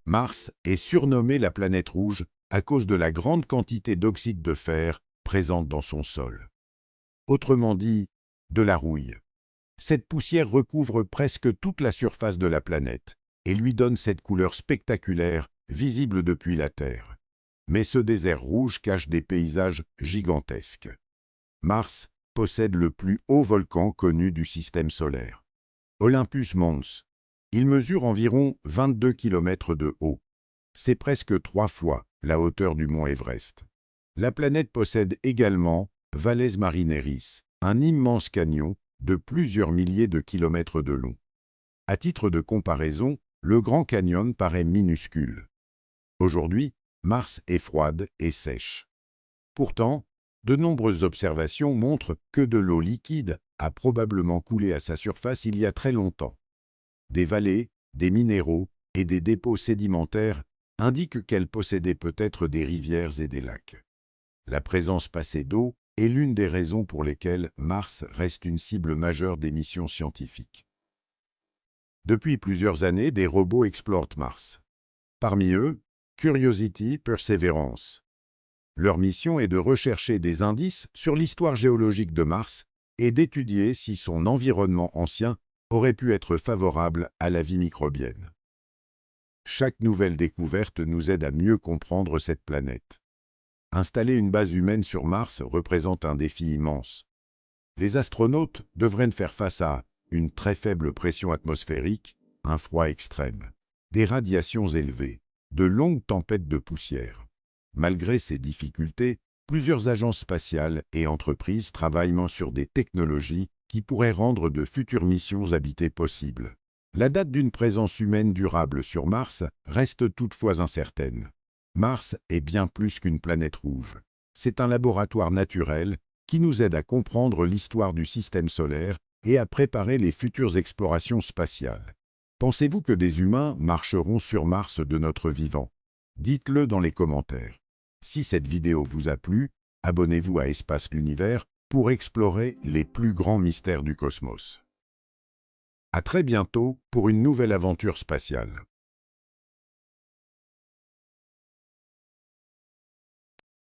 Mars est surnommé la planète rouge à cause de la grande quantité d'oxyde de fer présente dans son sol. Autrement dit, de la rouille. Cette poussière recouvre presque toute la surface de la planète et lui donne cette couleur spectaculaire, visible depuis la Terre. Mais ce désert rouge cache des paysages gigantesques. Mars possède le plus haut volcan connu du système solaire, Olympus Mons. Il mesure environ 22 km de haut. C'est presque 3 fois la hauteur du mont Everest. La planète possède également Valles Marineris, un immense canyon de plusieurs milliers de kilomètres de long. À titre de comparaison, le Grand Canyon paraît minuscule. Aujourd'hui, Mars est froide et sèche. Pourtant, de nombreuses observations montrent que de l'eau liquide a probablement coulé à sa surface il y a très longtemps. Des vallées, des minéraux et des dépôts sédimentaires indiquent qu'elle possédait peut-être des rivières et des lacs. La présence passée d'eau est l'une des raisons pour lesquelles Mars reste une cible majeure des missions scientifiques. Depuis plusieurs années, des robots explorent Mars. Parmi eux, Curiosity Perseverance. Leur mission est de rechercher des indices sur l'histoire géologique de Mars et d'étudier si son environnement ancien aurait pu être favorable à la vie microbienne. Chaque nouvelle découverte nous aide à mieux comprendre cette planète. Installer une base humaine sur Mars représente un défi immense. Les astronautes devraient faire face à une très faible pression atmosphérique, un froid extrême, des radiations élevées, de longues tempêtes de poussière. Malgré ces difficultés, plusieurs agences spatiales et entreprises travaillent sur des technologies qui pourraient rendre de futures missions habitées possibles. La date d'une présence humaine durable sur Mars reste toutefois incertaine. Mars est bien plus qu'une planète rouge. C'est un laboratoire naturel qui nous aide à comprendre l'histoire du système solaire et à préparer les futures explorations spatiales. Pensez-vous que des humains marcheront sur Mars de notre vivant? Dites-le dans les commentaires. Si cette vidéo vous a plu, abonnez-vous à Espace l'Univers pour explorer les plus grands mystères du cosmos. À très bientôt pour une nouvelle aventure spatiale.